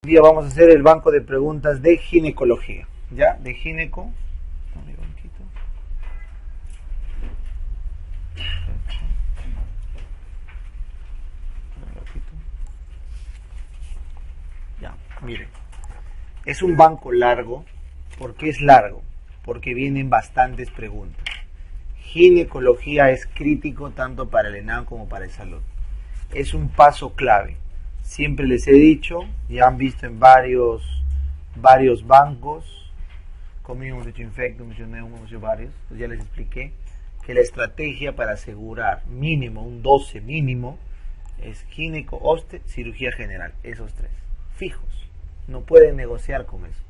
día vamos a hacer el banco de preguntas de ginecología. ¿Ya? De gineco. Ya, miren. Es un banco largo. ¿Por qué es largo? Porque vienen bastantes preguntas. Ginecología es crítico tanto para el ENAM como para el salud. Es un paso clave. Siempre les he dicho, ya han visto en varios bancos, conmigo hemos hecho Infectum, hemos hecho varios, pues ya les expliqué que la estrategia para asegurar mínimo, un 12 mínimo, es gineco, obste, cirugía general, esos tres, fijos. No pueden negociar con eso.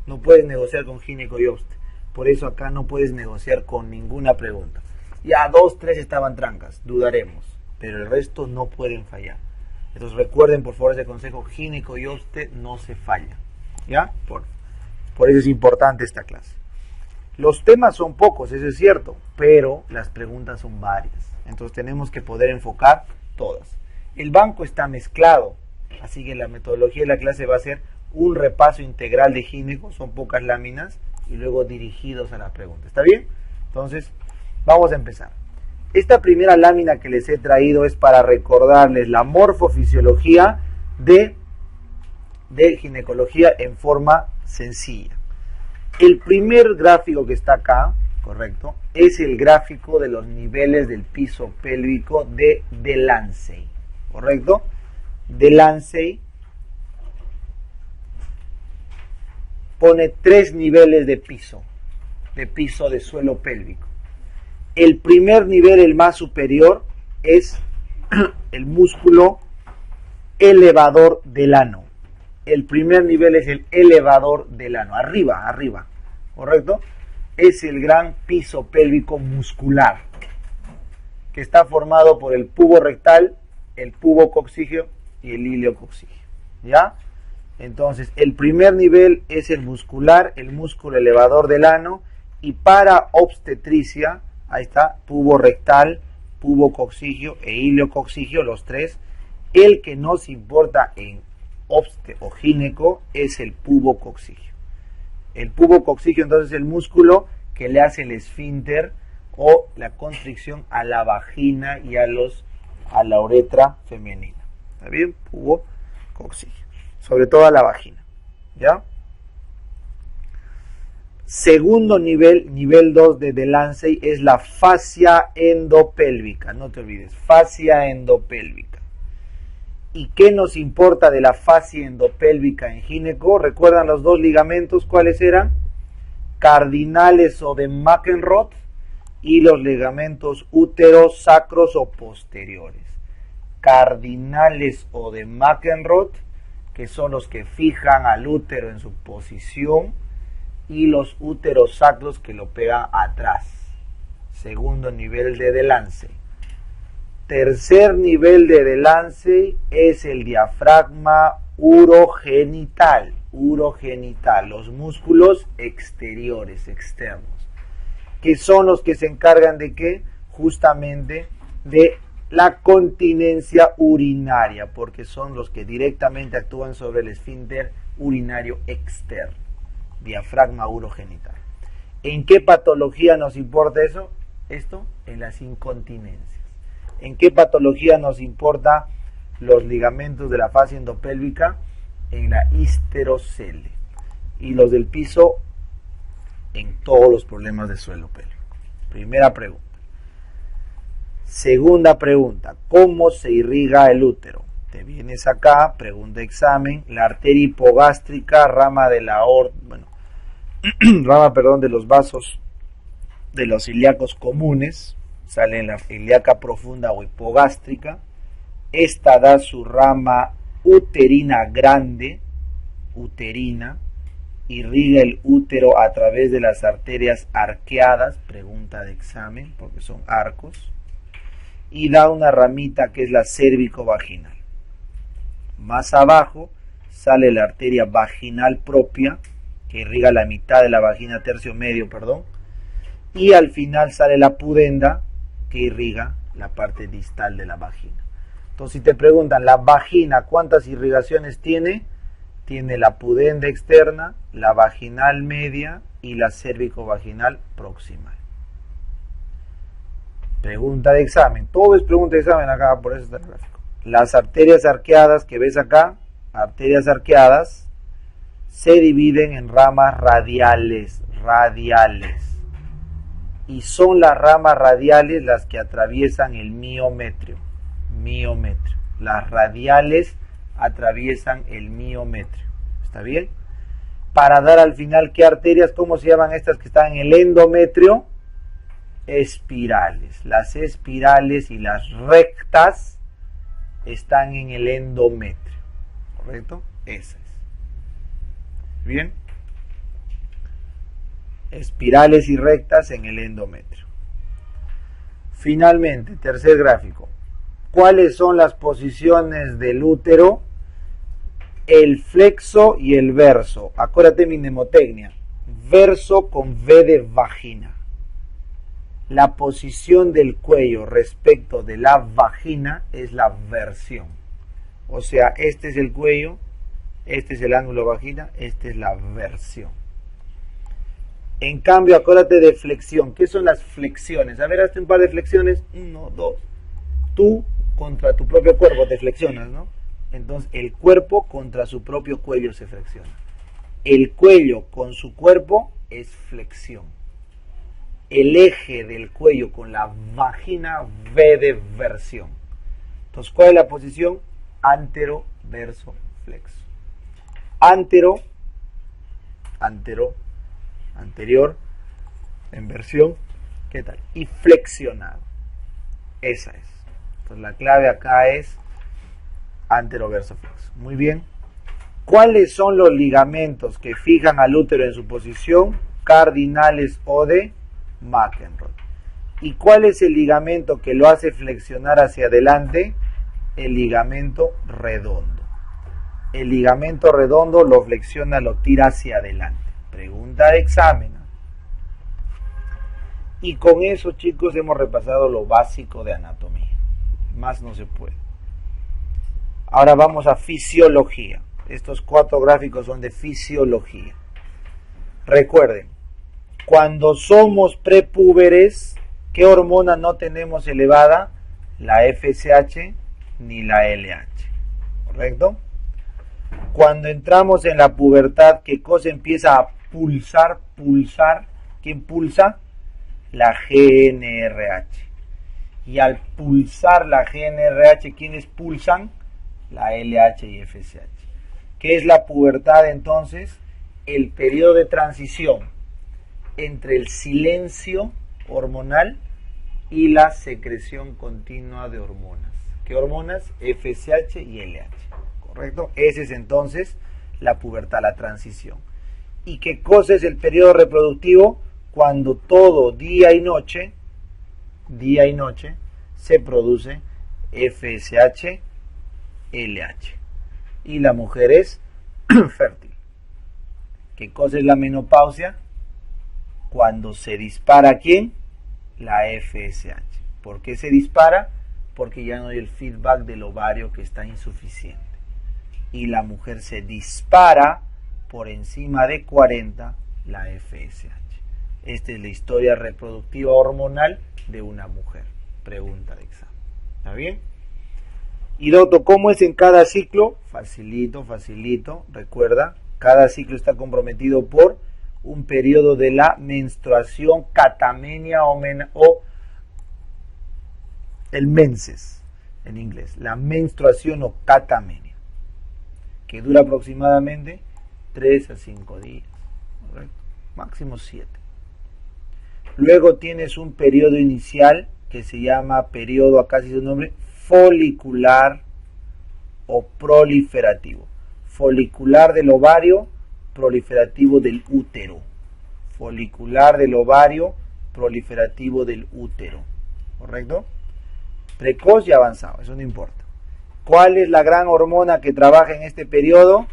No puedes negociar con gineco y obste. Por eso acá no puedes negociar con ninguna pregunta. Ya 2, 3 estaban trancas, dudaremos, pero el resto no pueden fallar. Entonces recuerden por favor ese consejo, gineco y obste no se falla. ¿Ya? Por eso es importante esta clase. Los temas son pocos, eso es cierto, pero las preguntas son varias. Entonces tenemos que poder enfocar todas. El banco está mezclado, así que la metodología de la clase va a ser un repaso integral de gineco, son pocas láminas, y luego dirigidos a la pregunta. ¿Está bien? Entonces, vamos a empezar. Esta primera lámina que les he traído es para recordarles la morfofisiología de ginecología en forma sencilla. El primer gráfico que está acá, correcto, es el gráfico de los niveles del piso pélvico de Delancey, correcto. Delancey pone 3 niveles de piso de suelo pélvico. El primer nivel, el más superior, es el músculo elevador del ano. El primer nivel es el elevador del ano, arriba, ¿correcto? Es el gran piso pélvico muscular, que está formado por el pubo rectal, el pubo coccígeo y el ilio coccígeo, ¿ya? Entonces, el primer nivel es el muscular, el músculo elevador del ano, y para obstetricia, ahí está, pubo rectal, pubo coccígeo e ilio coccígeo, los tres. El que nos importa en obste o gineco es el pubo coccígeo. El pubo coccígeo entonces es el músculo que le hace el esfínter o la constricción a la vagina y a la uretra femenina. ¿Está bien? Pubo coccígeo. Sobre todo a la vagina. ¿Ya? Segundo nivel, nivel 2 de Delancey, es la fascia endopélvica. No te olvides, fascia endopélvica. ¿Y qué nos importa de la fascia endopélvica en gineco? ¿Recuerdan los dos ligamentos? ¿Cuáles eran? Cardinales o de McEnroth y los ligamentos úteros, sacros o posteriores. Cardinales o de McEnroth, que son los que fijan al útero en su posición, y los úteros sacros que lo pegan atrás. Segundo nivel de Delancey. Tercer nivel de Delancey es el diafragma urogenital. Urogenital, los músculos exteriores, externos, que son los que se encargan de qué? Justamente de la continencia urinaria, porque son los que directamente actúan sobre el esfínter urinario externo. Diafragma urogenital. ¿En qué patología nos importa eso? Esto, en las incontinencias. ¿En qué patología nos importa los ligamentos de la fascia endopélvica? En la histerocele. Y los del piso, en todos los problemas de suelo pélvico. Primera pregunta. Segunda pregunta, ¿cómo se irriga el útero? Te vienes acá, pregunta examen, la arteria hipogástrica, rama de la de los vasos de los ilíacos comunes, sale en la ilíaca profunda o hipogástrica. Esta da su rama uterina grande, uterina, irriga el útero a través de las arterias arqueadas, pregunta de examen, porque son arcos, y da una ramita que es la cérvico-vaginal. Más abajo sale la arteria vaginal propia, que irriga la mitad de la vagina, tercio medio, y al final sale la pudenda, que irriga la parte distal de la vagina. Entonces, si te preguntan, ¿la vagina cuántas irrigaciones tiene? tiene la pudenda externa, la vaginal media y la cérvico-vaginal proximal. Pregunta de examen. Todo es pregunta de examen acá, por eso está el gráfico. Las arterias arqueadas que ves acá, arterias arqueadas, se dividen en ramas radiales. Y son las ramas radiales las que atraviesan el miometrio. Las radiales atraviesan el miometrio. ¿Está bien? Para dar al final, ¿qué arterias? ¿Cómo se llaman estas que están en el endometrio? Espirales. Las espirales y las rectas están en el endometrio. ¿Correcto? Esa es. ¿Bien? Espirales y rectas en el endometrio. Finalmente, tercer gráfico. ¿Cuáles son las posiciones del útero? El flexo y el verso. Acuérdate mi mnemotecnia. Verso con V de vagina. La posición del cuello respecto de la vagina es la versión. O sea, este es el cuello, este es el ángulo vagina, esta es la versión. En cambio, acuérdate de flexión. ¿Qué son las flexiones? A ver, hazte un par de flexiones. 1, 2. Tú contra tu propio cuerpo te flexionas, ¿no? Entonces, el cuerpo contra su propio cuello se flexiona. El cuello con su cuerpo es flexión. El eje del cuello con la vagina, V de versión. Entonces, ¿cuál es la posición? Antero, verso, flexo. Antero, anterior, en versión, ¿qué tal? Y flexionado. Esa es. Entonces, la clave acá es antero, verso, flexo. Muy bien. ¿Cuáles son los ligamentos que fijan al útero en su posición? Cardinales o de McEnroe. ¿Y cuál es el ligamento que lo hace flexionar hacia adelante? El ligamento redondo. El ligamento redondo lo flexiona, lo tira hacia adelante. Pregunta de examen. Y con eso, chicos, hemos repasado lo básico de anatomía. Más no se puede. Ahora vamos a fisiología. Estos 4 gráficos son de fisiología. Recuerden, cuando somos prepúberes, ¿qué hormona no tenemos elevada? La FSH ni la LH. ¿Correcto? Cuando entramos en la pubertad, ¿qué cosa empieza a pulsar? ¿Quién pulsa? La GnRH. Y al pulsar la GnRH, ¿quiénes pulsan? La LH y FSH. ¿Qué es la pubertad entonces? El periodo de transición entre el silencio hormonal y la secreción continua de hormonas. ¿Qué hormonas? FSH y LH. ¿Correcto? Ese es entonces la pubertad, la transición. ¿Y qué cosa es el periodo reproductivo? Cuando todo día y noche se produce FSH, LH. Y la mujer es fértil. ¿Qué cosa es la menopausia? Cuando se dispara, ¿quién? La FSH. ¿Por qué se dispara? Porque ya no hay el feedback del ovario, que está insuficiente. Y la mujer se dispara por encima de 40, la FSH. Esta es la historia reproductiva hormonal de una mujer. Pregunta de examen. ¿Está bien? Y Doto, ¿cómo es en cada ciclo? Facilito. Recuerda, cada ciclo está comprometido por un periodo de la menstruación, catamenia o el menses en inglés. La menstruación o catamenia, que dura aproximadamente 3 a 5 días. ¿Correcto? Máximo 7. Luego tienes un periodo inicial que se llama periodo, acá sí su nombre, folicular o proliferativo. Folicular del ovario, proliferativo del útero. Folicular del ovario, proliferativo del útero. ¿Correcto? Precoz y avanzado, eso no importa. ¿Cuál es la gran hormona que trabaja en este periodo?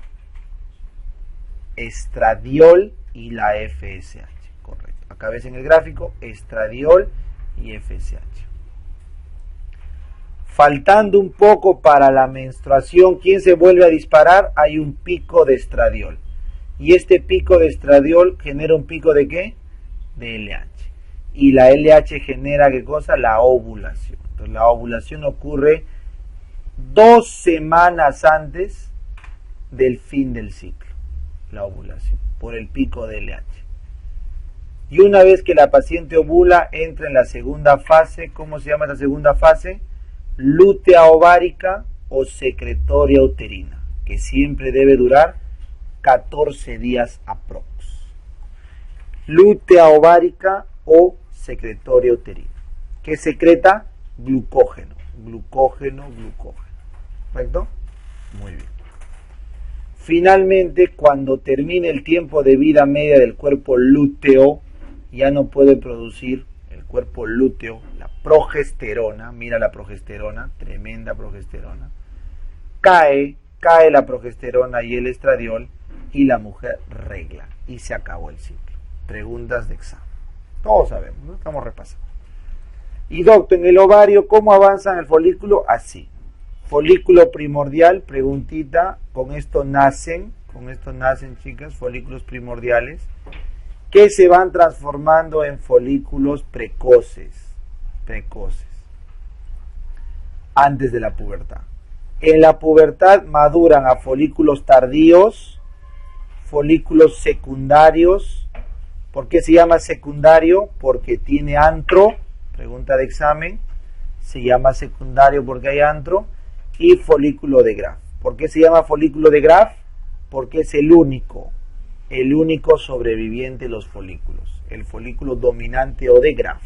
Estradiol y la FSH. Correcto. Acá ves en el gráfico, estradiol y FSH. Faltando un poco para la menstruación, ¿quién se vuelve a disparar? Hay un pico de estradiol. Y este pico de estradiol genera un pico ¿de qué? De LH. Y la LH genera ¿qué cosa? La ovulación. Entonces la ovulación ocurre 2 semanas antes del fin del ciclo. La ovulación, por el pico de LH. Y una vez que la paciente ovula, entra en la segunda fase. ¿Cómo se llama esta segunda fase? Lútea ovárica o secretoria uterina, que siempre debe durar 14 días aprox. Lútea ovárica o secretoria uterina, que secreta glucógeno, glucógeno. ¿Correcto? Muy bien. Finalmente, cuando termine el tiempo de vida media del cuerpo lúteo, ya no puede producir el cuerpo lúteo la progesterona. Mira la progesterona, tremenda progesterona. Cae la progesterona y el estradiol y la mujer regla y se acabó el ciclo. Preguntas de examen. Todos sabemos, ¿no? Estamos repasando. Y doctor, en el ovario, ¿cómo avanza en el folículo? Así. Folículo primordial, preguntita, con esto nacen chicas, folículos primordiales, que se van transformando en folículos precoces, antes de la pubertad. En la pubertad maduran a folículos tardíos, folículos secundarios. ¿Por qué se llama secundario? Porque tiene antro, pregunta de examen, se llama secundario porque hay antro, y folículo de Graf. ¿Por qué se llama folículo de Graf? Porque es el único sobreviviente de los folículos, el folículo dominante o de Graf.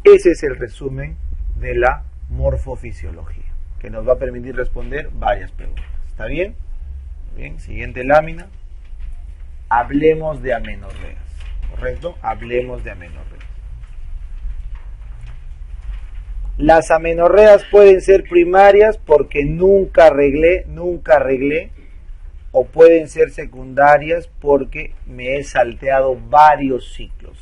Ese es el resumen de la morfofisiología, que nos va a permitir responder varias preguntas. ¿Está bien? Bien, siguiente lámina. Hablemos de amenorreas, ¿correcto? Hablemos de amenorreas. Las amenorreas pueden ser primarias porque nunca arreglé, o pueden ser secundarias porque me he salteado varios ciclos.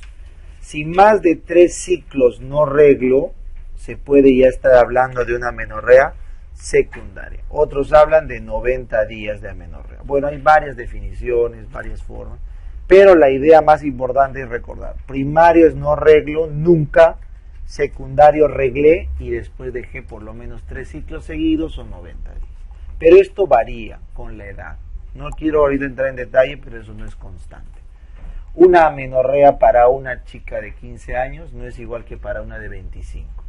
Si más de 3 ciclos no reglo, se puede ya estar hablando de una amenorrea secundaria. Otros hablan de 90 días de amenorrea. Bueno, hay varias definiciones, varias formas, pero la idea más importante es recordar: primario es no reglo nunca, secundario reglé y después dejé por lo menos 3 ciclos seguidos o 90 días. Pero esto varía con la edad. No quiero ahorita entrar en detalle, pero eso no es constante. Una amenorrea para una chica de 15 años no es igual que para una de 25.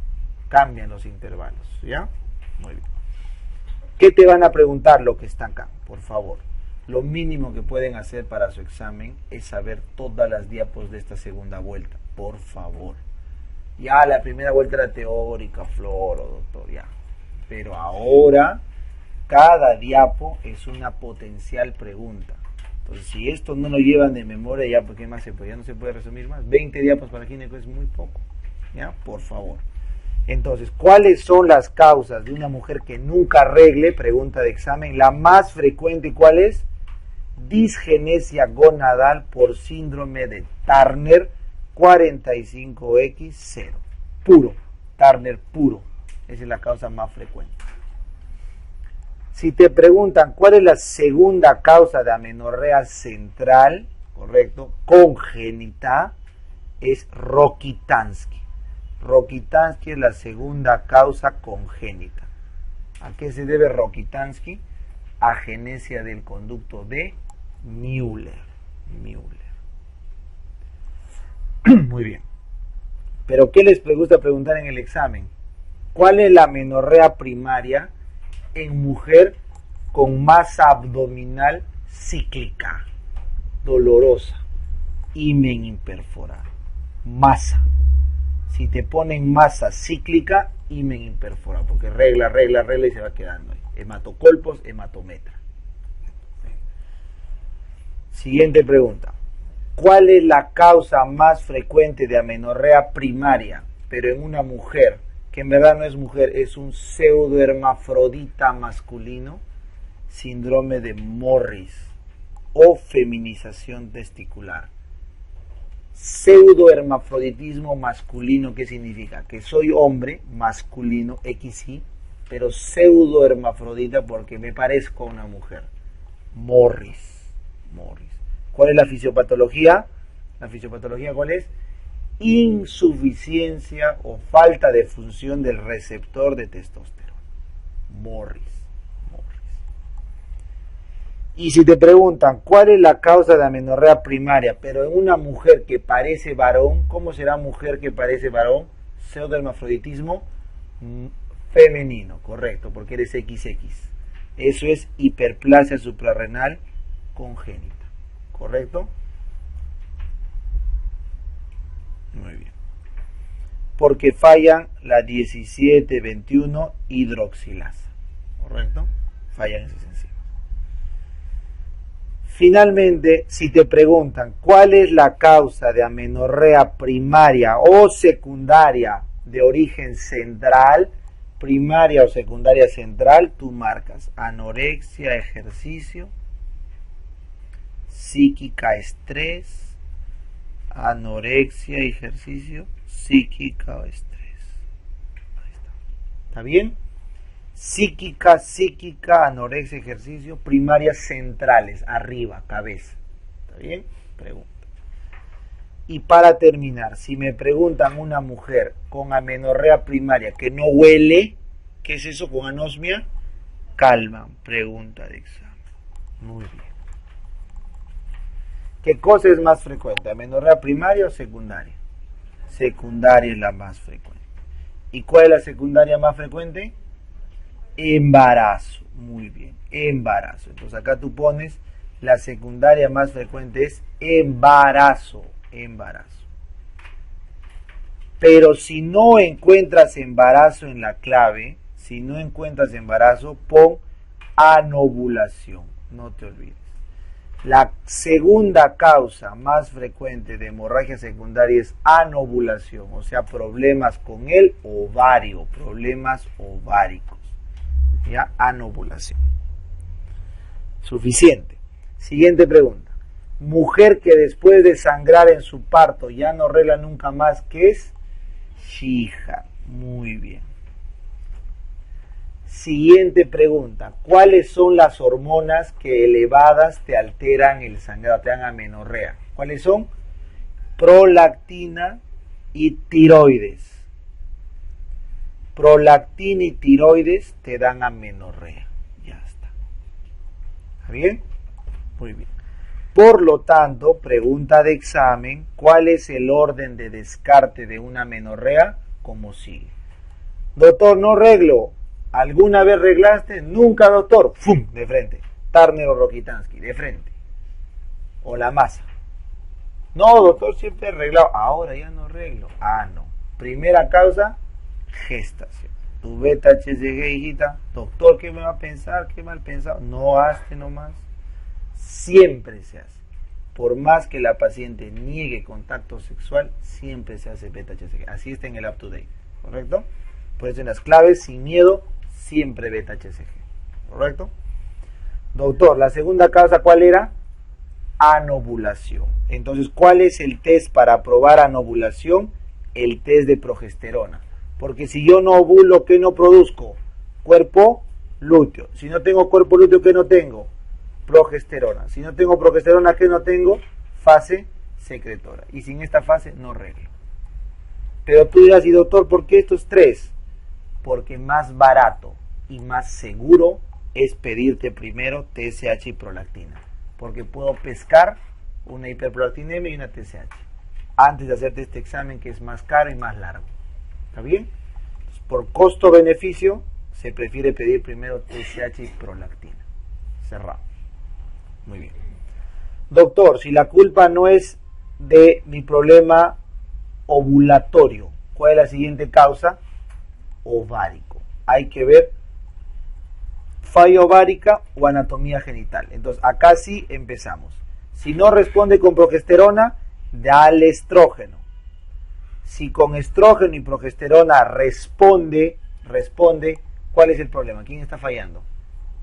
Cambian los intervalos, ¿ya? Muy bien. ¿Qué te van a preguntar? Lo que está acá, por favor. Lo mínimo que pueden hacer para su examen es saber todas las diapos de esta segunda vuelta, por favor. Ya la primera vuelta era teórica, Flor o doctor, ya. Pero ahora, cada diapo es una potencial pregunta. Entonces, si esto no lo llevan de memoria, ya, ¿por qué más se puede? Ya no se puede resumir más. 20 diapos para gineco es muy poco, ¿ya? Por favor. Entonces, ¿cuáles son las causas de una mujer que nunca arregle? Pregunta de examen. La más frecuente, ¿cuál es? Disgenesia gonadal por síndrome de Turner 45X0. Puro. Turner puro. Esa es la causa más frecuente. Si te preguntan cuál es la segunda causa de amenorrea central, correcto, congénita, es Rokitansky. Rokitansky es la segunda causa congénita. ¿A qué se debe Rokitansky? Agenesia del conducto de Müller. Muy bien. Pero ¿qué les gusta preguntar en el examen? ¿Cuál es la amenorrea primaria en mujer con masa abdominal cíclica, dolorosa, himen imperforado? Masa. Si te ponen masa cíclica, himen imperforado, porque regla y se va quedando ahí. Hematocolpos, hematometra. Siguiente pregunta. ¿Cuál es la causa más frecuente de amenorrea primaria, pero en una mujer, que en verdad no es mujer, es un pseudohermafrodita masculino? Síndrome de Morris o feminización testicular. Pseudohermafroditismo masculino, ¿qué significa? Que soy hombre masculino, XY, pero pseudohermafrodita porque me parezco a una mujer. Morris. ¿Cuál es la fisiopatología? ¿La fisiopatología cuál es? Insuficiencia o falta de función del receptor de testosterona. Morris. Y si te preguntan cuál es la causa de amenorrea primaria, pero en una mujer que parece varón, ¿cómo será mujer que parece varón? Pseudohermafroditismo femenino, correcto, porque eres XX. Eso es hiperplasia suprarrenal congénita, ¿correcto? Muy bien. Porque fallan la 17-21 hidroxilasa, ¿correcto? Fallan esas enzimas. Finalmente, si te preguntan cuál es la causa de amenorrea primaria o secundaria de origen central, primaria o secundaria central, tú marcas anorexia, ejercicio, psíquica, estrés, anorexia, ejercicio, psíquica o estrés. Ahí está. ¿Está bien? Psíquica, anorexia, ejercicio, primarias centrales, arriba, cabeza. ¿Está bien? Pregunta. Y para terminar, si me preguntan una mujer con amenorrea primaria que no huele, ¿qué es eso con anosmia? Calman, pregunta de examen. Muy bien. ¿Qué cosa es más frecuente? ¿Amenorrea primaria o secundaria? Secundaria es la más frecuente. ¿Y cuál es la secundaria más frecuente? Embarazo. Muy bien, embarazo. Entonces acá tú pones la secundaria más frecuente es embarazo. Pero si no encuentras embarazo en la clave, pon anovulación. No te olvides. La segunda causa más frecuente de hemorragia secundaria es anovulación, o sea, problemas con el ovario, problemas ováricos. ¿Ya? Anovulación. Suficiente. Siguiente pregunta. Mujer que después de sangrar en su parto ya no regla nunca más, ¿qué es? Shija. Muy bien. Siguiente pregunta. ¿Cuáles son las hormonas que elevadas te alteran el sangrado, te dan amenorrea? ¿Cuáles son? Prolactina y tiroides. Prolactina y tiroides te dan amenorrea. Ya está. ¿Está bien? Muy bien. Por lo tanto, pregunta de examen, ¿cuál es el orden de descarte de una amenorrea? Como sigue. Doctor, no reglo. ¿Alguna vez reglaste? Nunca, doctor. ¡Fum! De frente. Turner o Rokitansky, de frente. O la masa. No, doctor, siempre he arreglado. Ahora ya no arreglo. No. Primera causa, gestación. Tu beta HCG, hijita. Doctor, ¿qué me va a pensar? ¿Qué mal pensado? No hazte nomás. Siempre se hace. Por más que la paciente niegue contacto sexual, siempre se hace beta HCG. Así está en el up to date. ¿Correcto? Por eso en las claves, sin miedo, siempre beta HCG. ¿Correcto? Doctor, la segunda causa, ¿cuál era? Anovulación. Entonces, ¿cuál es el test para probar anovulación? El test de progesterona. Porque si yo no ovulo, ¿qué no produzco? Cuerpo lúteo. Si no tengo cuerpo lúteo, ¿qué no tengo? Progesterona. Si no tengo progesterona, ¿qué no tengo? Fase secretora. Y sin esta fase no reglo. Pero tú dirás, y doctor, ¿por qué estos tres? Porque más barato y más seguro es pedirte primero TSH y prolactina. Porque puedo pescar una hiperprolactinemia y una TSH antes de hacerte este examen que es más caro y más largo. ¿Está bien? Entonces, por costo-beneficio se prefiere pedir primero TSH y prolactina. Cerrado. Muy bien. Doctor, si la culpa no es de mi problema ovulatorio, ¿cuál es la siguiente causa? Ovárico. Hay que ver falla ovárica o anatomía genital. Entonces, acá sí empezamos. Si no responde con progesterona, dale estrógeno. Si con estrógeno y progesterona responde, ¿cuál es el problema? ¿Quién está fallando?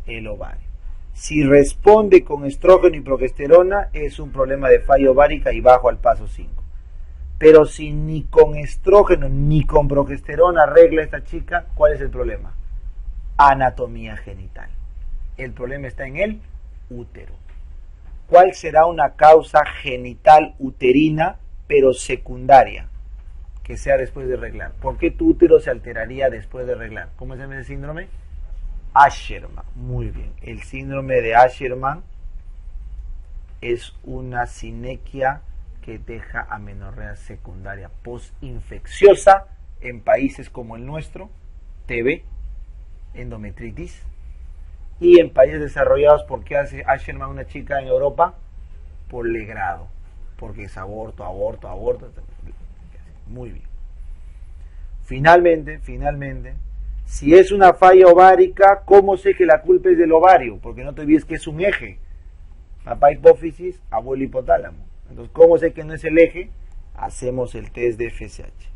El ovario. Si responde con estrógeno y progesterona, es un problema de falla ovárica y bajo al paso 5. Pero si ni con estrógeno ni con progesterona arregla esta chica, ¿cuál es el problema? Anatomía genital. El problema está en el útero. ¿Cuál será una causa genital uterina, pero secundaria, que sea después de reglar? ¿Por qué tu útero se alteraría después de reglar? ¿Cómo se llama el síndrome? Asherman. Muy bien. El síndrome de Asherman es una sinequia que deja amenorrea secundaria postinfecciosa en países como el nuestro, TB, endometritis, y en países desarrollados. ¿Por qué hace Asherman una chica en Europa? Por legrado, porque es aborto. Muy bien. Finalmente, si es una falla ovárica, ¿cómo sé que la culpa es del ovario? Porque no te olvides que es un eje. Papá hipófisis, abuelo hipotálamo. Entonces, ¿cómo sé que no es el eje? Hacemos el test de FSH.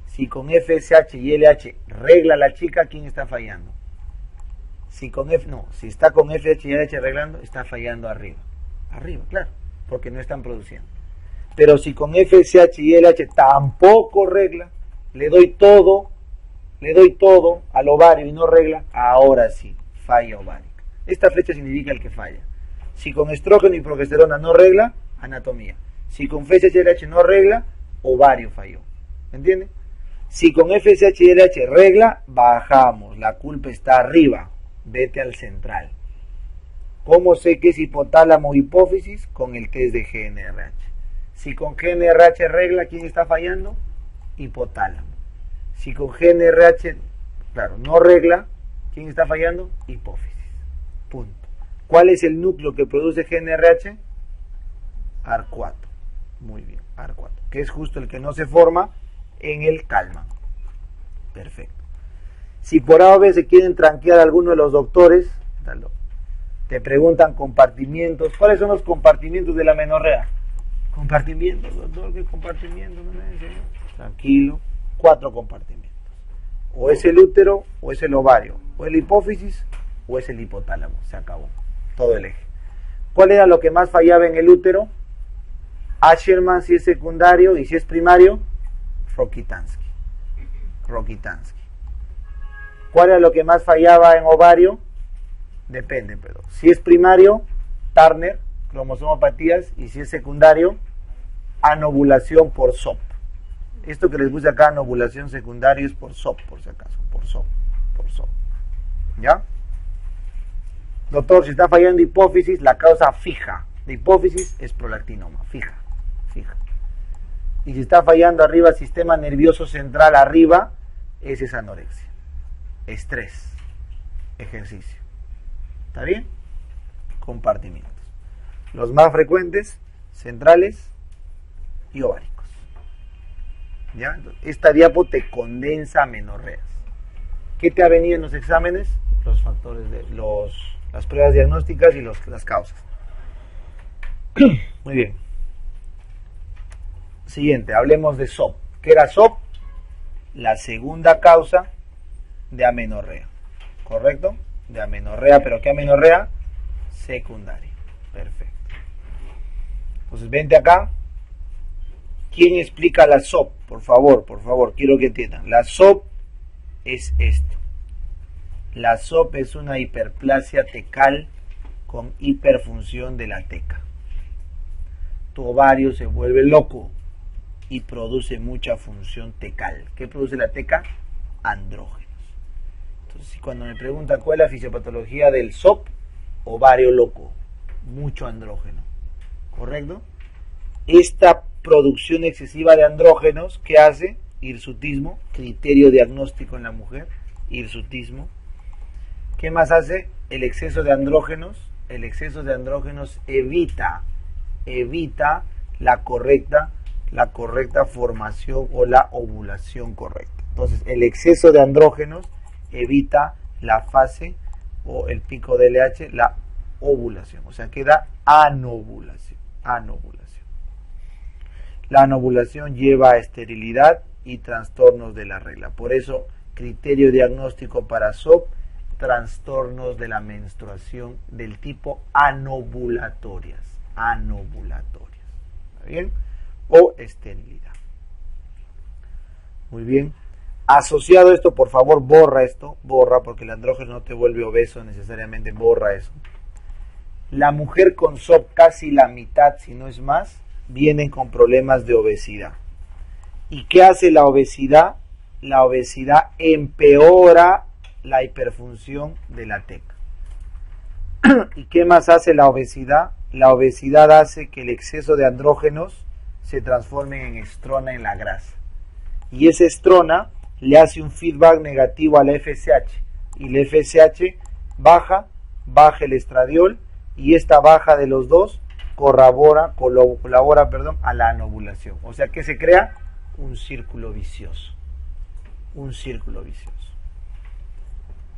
Si con FSH y LH regla la chica, ¿quién está fallando? Si está con FSH y LH arreglando, está fallando arriba. Arriba, claro, porque no están produciendo. Pero si con FSH y LH tampoco regla, le doy todo al ovario y no regla, ahora sí, falla ovárica. Esta flecha significa el que falla. Si con estrógeno y progesterona no regla, anatomía. Si con FSH y LH no regla, ovario falló. ¿Entienden? Si con FSH y LH regla, bajamos. La culpa está arriba. Vete al central. ¿Cómo sé que es hipotálamo o hipófisis? Con el test de GNRH. Si con GNRH regla, ¿quién está fallando? Hipotálamo. Si con GNRH, no regla, ¿quién está fallando? Hipófisis. Punto. ¿Cuál es el núcleo que produce GNRH? AR4. Muy bien, AR4. Que es justo el que no se forma en el calma. Perfecto. Si por A o B se quieren tranquear a alguno de los doctores, te preguntan compartimientos. ¿Cuáles son los compartimientos de la menorrea? Compartimientos, doctor, ¿qué compartimientos? Tranquilo, 4 compartimientos. O es el útero, o es el ovario, o es la hipófisis, o es el hipotálamo. Se acabó. Todo el eje. ¿Cuál era lo que más fallaba en el útero? Asherman si es secundario, y si es primario, Rokitansky. ¿Cuál era lo que más fallaba en ovario? Depende, pero si es primario, Turner, cromosomopatías, y si es secundario, anovulación por SOP. Esto que les puse acá, anovulación secundaria, es por SOP, por si acaso, por SOP. ¿Ya? Doctor, si está fallando hipófisis, la causa fija de hipófisis es prolactinoma, fija. Y si está fallando arriba, sistema nervioso central arriba, esa es anorexia. Estrés, ejercicio. ¿Está bien? Compartimientos. Los más frecuentes, centrales y ováricos. ¿Ya? Entonces, esta diapo te condensa amenorreas. ¿Qué te ha venido en los exámenes? Los factores de las pruebas diagnósticas y las causas. Muy bien. Siguiente, hablemos de SOP. ¿Qué era SOP? La segunda causa de amenorrea. ¿Correcto? De amenorrea, ¿pero qué amenorrea? Secundaria. Perfecto. Entonces, vente acá. ¿Quién explica la SOP? Por favor, quiero que entiendan. La SOP es esto. La SOP es una hiperplasia tecal con hiperfunción de la teca. Tu ovario se vuelve loco y produce mucha función tecal. ¿Qué produce la teca? Andrógenos. Entonces, cuando me preguntan cuál es la fisiopatología del SOP, ovario loco, mucho andrógeno. ¿Correcto? Esta producción excesiva de andrógenos, ¿qué hace? Hirsutismo, criterio diagnóstico en la mujer, hirsutismo. ¿Qué más hace? El exceso de andrógenos. El exceso de andrógenos evita la correcta formación o la ovulación correcta. Entonces, el exceso de andrógenos evita la fase o el pico de LH, la ovulación. O sea, queda anovulación. La anovulación lleva a esterilidad y trastornos de la regla. Por eso, criterio diagnóstico para SOP, trastornos de la menstruación del tipo anovulatorias. ¿Está bien? O esterilidad. Muy bien. Asociado a esto, por favor, borra esto. Borra, porque el andrógeno no te vuelve obeso necesariamente. Borra eso. La mujer con SOP, casi la mitad, si no es más, vienen con problemas de obesidad. ¿Y qué hace la obesidad? La obesidad empeora la hiperfunción de la teca. ¿Y qué más hace la obesidad? La obesidad hace que el exceso de andrógenos se transforme en estrona en la grasa. Y esa estrona le hace un feedback negativo a la FSH. Y la FSH baja el estradiol, y esta baja de los dos colabora a la anovulación. O sea que se crea un círculo vicioso. Un círculo vicioso.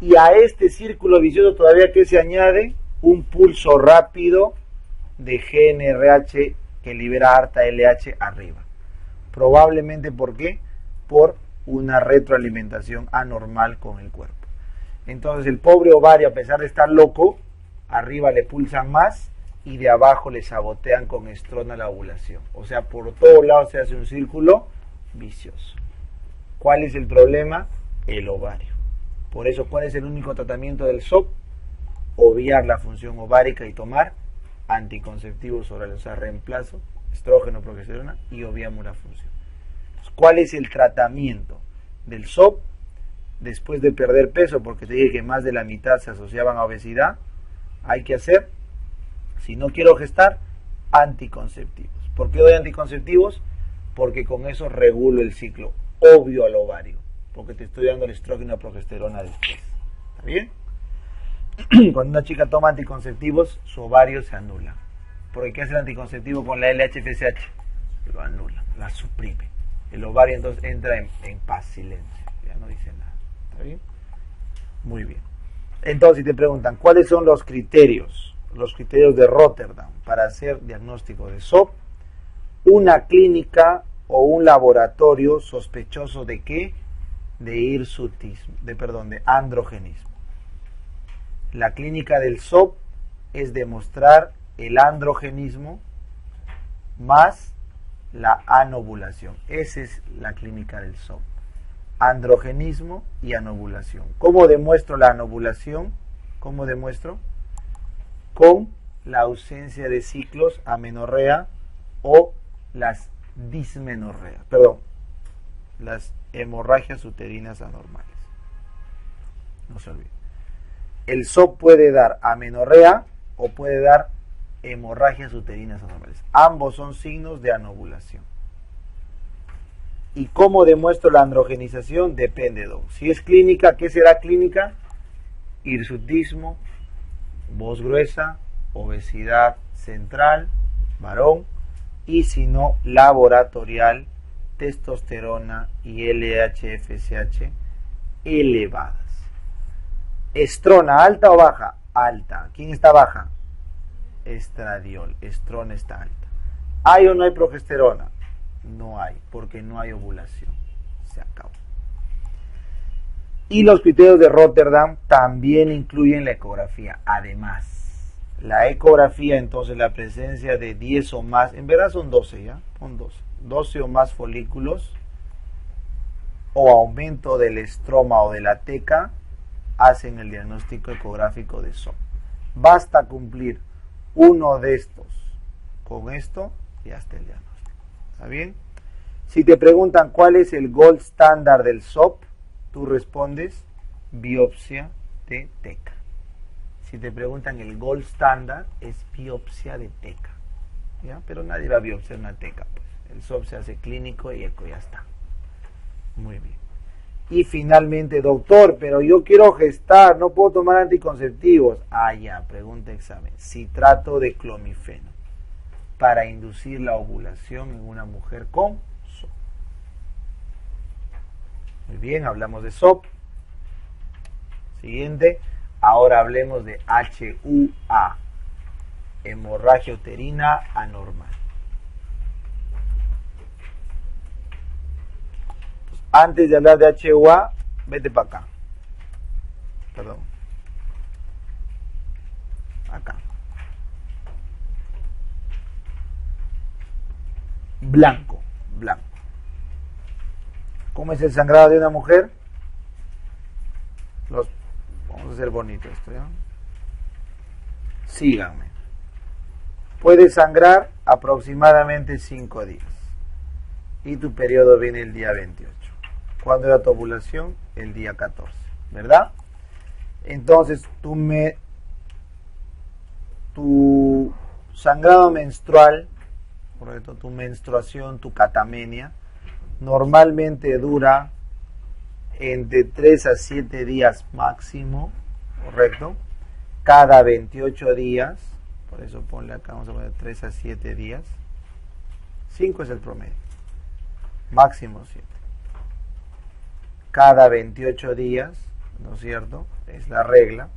Y a este círculo vicioso todavía que se añade un pulso rápido de GnRH que libera harta LH arriba. Probablemente, ¿por qué? Por una retroalimentación anormal con el cuerpo. Entonces el pobre ovario, a pesar de estar loco, arriba le pulsan más y de abajo le sabotean con estrona la ovulación. O sea, por todos lados se hace un círculo vicioso. ¿Cuál es el problema? El ovario. Por eso, ¿cuál es el único tratamiento del SOP? Obviar la función ovárica y tomar anticonceptivos orales, o sea, reemplazo, estrógeno, progesterona, y obviamos la función. Entonces, ¿cuál es el tratamiento del SOP? Después de perder peso, porque te dije que más de la mitad se asociaban a obesidad, hay que hacer, si no quiero gestar, anticonceptivos. ¿Por qué doy anticonceptivos? Porque con eso regulo el ciclo, obvio al ovario, porque te estoy dando el estrógeno y la progesterona después. ¿Está bien? Cuando una chica toma anticonceptivos, su ovario se anula. ¿Por qué hace el anticonceptivo con la LH-FSH? Lo anula, la suprime. El ovario entonces entra en paz, silencio. Ya no dice nada. ¿Está bien? Muy bien. Entonces, si te preguntan, ¿cuáles son los criterios? Los criterios de Rotterdam para hacer diagnóstico de SOP. Una clínica o un laboratorio sospechoso ¿de qué? De hirsutismo, de androgenismo. La clínica del SOP es demostrar el androgenismo más la anovulación. Esa es la clínica del SOP. Androgenismo y anovulación. ¿Cómo demuestro la anovulación? ¿Cómo demuestro? Con la ausencia de ciclos, amenorrea o las dismenorreas. Las hemorragias uterinas anormales. No se olviden. El SOP puede dar amenorrea o puede dar hemorragias uterinas anormales. Ambos son signos de anovulación. ¿Y cómo demuestro la androgenización? Depende de si es clínica, ¿qué será clínica? Hirsutismo, voz gruesa, obesidad central, varón, y si no, laboratorial, testosterona y LH-FSH elevadas. Estrona, ¿alta o baja? Alta. ¿Quién está baja? Estradiol. Estrona está alta. ¿Hay o no hay progesterona? No hay, porque no hay ovulación. Se acabó. Y los criterios de Rotterdam también incluyen la ecografía. Además, la ecografía, entonces, la presencia de 10 o más, en verdad son 12, ¿ya? Son 12 o más folículos, o aumento del estroma o de la teca, hacen el diagnóstico ecográfico de SOP. Basta cumplir uno de estos con esto y hasta el diagnóstico. ¿Está bien? Si te preguntan cuál es el gold standard del SOP, tú respondes biopsia de teca. Si te preguntan el gold standard, es biopsia de teca. ¿Ya? Pero nadie va a biopsiar una teca. Pues. El SOP se hace clínico y eco, ya está. Muy bien. Y finalmente, doctor, pero yo quiero gestar, no puedo tomar anticonceptivos. Ah, ya, pregunta examen. Citrato de clomifeno para inducir la ovulación en una mujer con SOP. Muy bien, hablamos de SOP. Siguiente, ahora hablemos de HUA, hemorragia uterina anormal. Antes de hablar de HUA, vete para acá. Perdón. Acá. Blanco. ¿Cómo es el sangrado de una mujer? Vamos a hacer bonito esto, ¿ya? Síganme. Puede sangrar aproximadamente 5 días. Y tu periodo viene el día 28. ¿Cuándo era tu ovulación? El día 14, ¿verdad? Entonces, tu sangrado menstrual, correcto, tu menstruación, tu catamenia, normalmente dura entre 3 a 7 días máximo, correcto, cada 28 días, por eso ponle acá, vamos a poner 3 a 7 días, 5 es el promedio, máximo 7. Cada 28 días, ¿no es cierto? Es la regla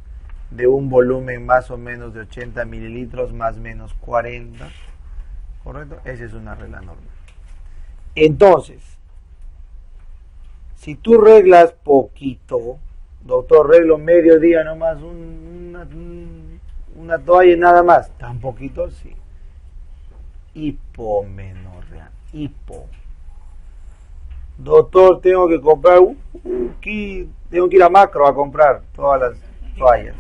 de un volumen más o menos de 80 mililitros más o menos 40, ¿correcto? Esa es una regla normal. Entonces, si tú reglas poquito, doctor, reglo medio día nomás, una toalla y nada más, tan poquito, sí. Hipomenorrea, Doctor, tengo que comprar, tengo que ir a Macro a comprar todas las toallas.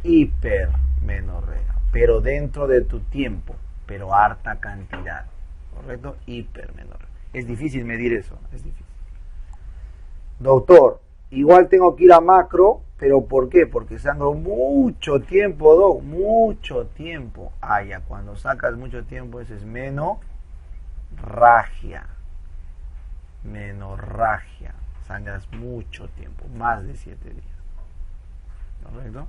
Hipermenorrea, pero dentro de tu tiempo, pero harta cantidad, ¿correcto? Hipermenorrea. Es difícil medir eso, es difícil. Doctor, igual tengo que ir a Macro, pero ¿por qué? Porque sangro mucho tiempo, Doc, mucho tiempo. Ah, ya, cuando sacas mucho tiempo, eso es menorragia. Menorragia, sangras mucho tiempo, más de 7 días, ¿correcto?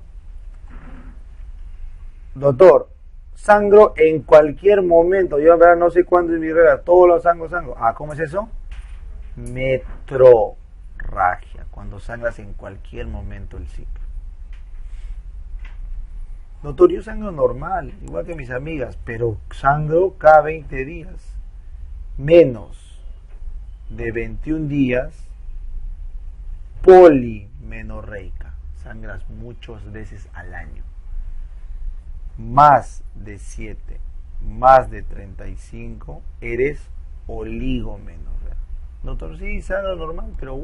Doctor, sangro en cualquier momento, yo en verdad no sé cuándo es mi regla, todos los sangro. Ah, ¿cómo es eso? Metrorragia, cuando sangras en cualquier momento el ciclo. Doctor, yo sangro normal, igual que mis amigas, pero sangro cada 20 días, menos de 21 días, polimenorreica, sangras muchas veces al año, más de 7, más de 35, eres oligomenorrea. Doctor, sí, sangro normal, pero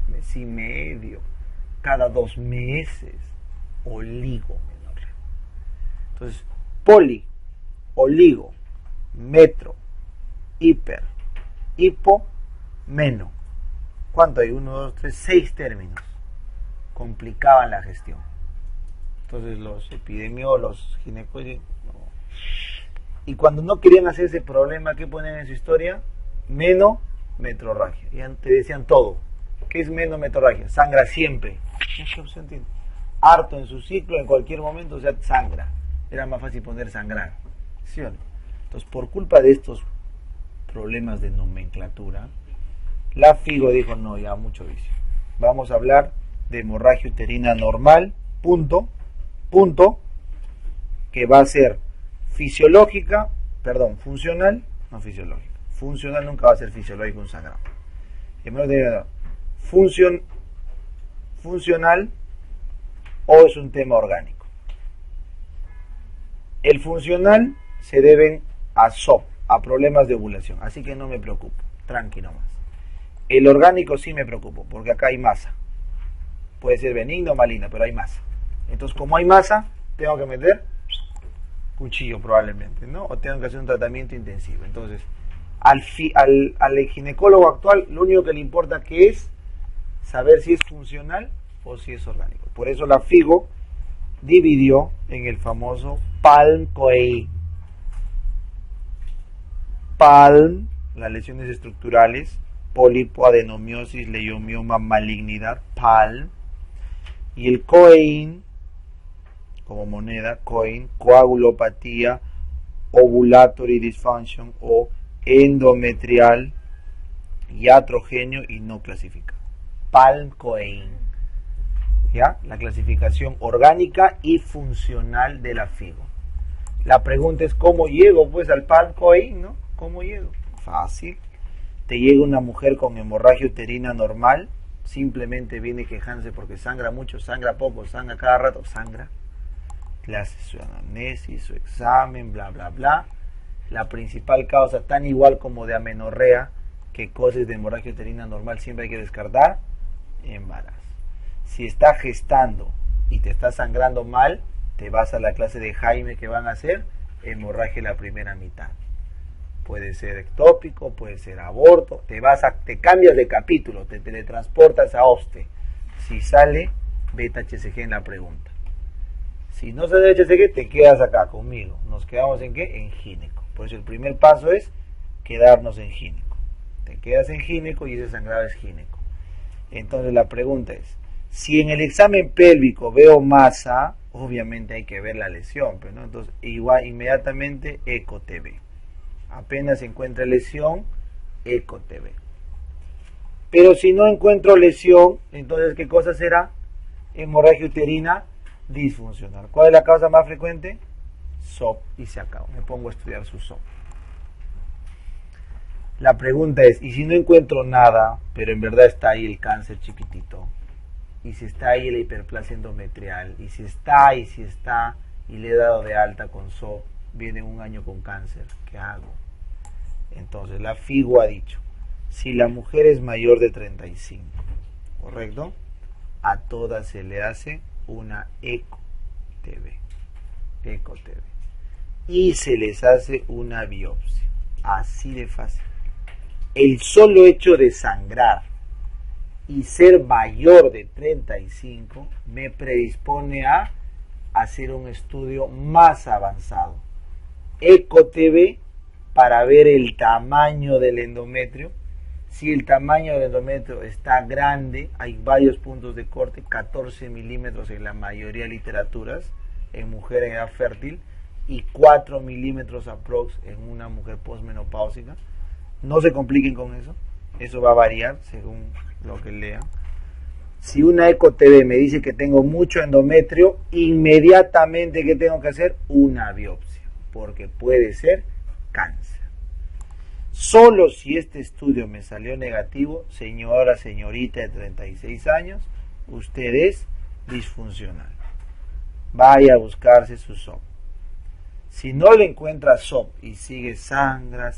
mes y medio, cada 2 meses, oligomenorrea. Entonces, poli, oligo, metro, hiper, hipo, meno. ¿Cuánto hay? 1, 2, 3, 6 términos. Complicaban la gestión. Entonces los epidemiólogos, los ginecólogos, no. Y cuando no querían hacer ese problema, ¿qué ponen en su historia? Menometrorragia. Y te decían todo. ¿Qué es menometrorragia? Sangra siempre. ¿Qué opción tiene? Harto en su ciclo, en cualquier momento, o sea, sangra. Era más fácil poner sangrar. ¿Sí o no? Entonces, por culpa de estos problemas de nomenclatura, la FIGO dijo, no, ya mucho vicio. Vamos a hablar de hemorragia uterina normal, punto, que va a ser funcional, no fisiológica. Funcional nunca va a ser fisiológico un sangrado. Funcional o es un tema orgánico. El funcional se deben a SOP, a problemas de ovulación, así que no me preocupo, tranquilo más. El orgánico sí me preocupo, porque acá hay masa. Puede ser benigna o maligna, pero hay masa. Entonces, como hay masa, tengo que meter cuchillo probablemente, ¿no? O tengo que hacer un tratamiento intensivo. Entonces, al ginecólogo actual, lo único que le importa que es saber si es funcional o si es orgánico. Por eso la FIGO dividió en el famoso PALM-COEI. PALM, las lesiones estructurales, pólipo, adenomiosis, leiomioma, malignidad, PALM, y el COEIN, como moneda, COEIN, coagulopatía, ovulatory dysfunction o endometrial, iatrogéneo y no clasificado. PALM-COEIN, ¿ya? La clasificación orgánica y funcional de la FIGO. La pregunta es, ¿cómo llego pues al PALM-COEIN, no? ¿Cómo llego? Fácil. Te llega una mujer con hemorragia uterina normal, simplemente viene quejándose porque sangra mucho, sangra poco, sangra cada rato, sangra. Le hace su anamnesis, su examen, bla, bla, bla. La principal causa, tan igual como de amenorrea, ¿Qué cosa es de hemorragia uterina normal? Siempre hay que descartar embarazo. Si está gestando y te está sangrando mal, te vas a la clase de Jaime que van a hacer hemorragia la primera mitad. Puede ser ectópico, puede ser aborto, te cambias de capítulo, te teletransportas a OSTE. Si sale beta HCG en la pregunta. Si no sale HCG, te quedas acá conmigo. ¿Nos quedamos en qué? En gineco. Por eso el primer paso es quedarnos en gineco. Te quedas en gineco y ese sangrado es gineco. Entonces la pregunta es, si en el examen pélvico veo masa, obviamente hay que ver la lesión, pero ¿no? Entonces igual inmediatamente eco TV. Apenas se encuentra lesión, eco TV. Pero si no encuentro lesión, entonces ¿qué cosa será? Hemorragia uterina disfuncional. ¿Cuál es la causa más frecuente? SOP, y se acabó. Me pongo a estudiar su SOP. La pregunta es, ¿y si no encuentro nada, pero en verdad está ahí el cáncer chiquitito? ¿Y si está ahí la hiperplasia endometrial? ¿Y si está, y le he dado de alta con SOP, viene un año con cáncer? ¿Qué hago? Entonces, la FIGO ha dicho, si la mujer es mayor de 35, ¿correcto? A todas se le hace una eco-TV. Eco-TV. Y se les hace una biopsia. Así de fácil. El solo hecho de sangrar y ser mayor de 35 me predispone a hacer un estudio más avanzado. Eco-TV para ver el tamaño del endometrio. Si el tamaño del endometrio está grande, hay varios puntos de corte, 14 milímetros en la mayoría de literaturas, en mujer en edad fértil, y 4 milímetros aprox en una mujer posmenopáusica. No se compliquen con eso, eso va a variar según lo que lean. Si una eco-TV me dice que tengo mucho endometrio, inmediatamente, ¿qué tengo que hacer? Una biopsia, porque puede ser cáncer. Solo si este estudio me salió negativo, señora, señorita de 36 años, usted es disfuncional. Vaya a buscarse su SOP. Si no le encuentra SOP y sigue sangra,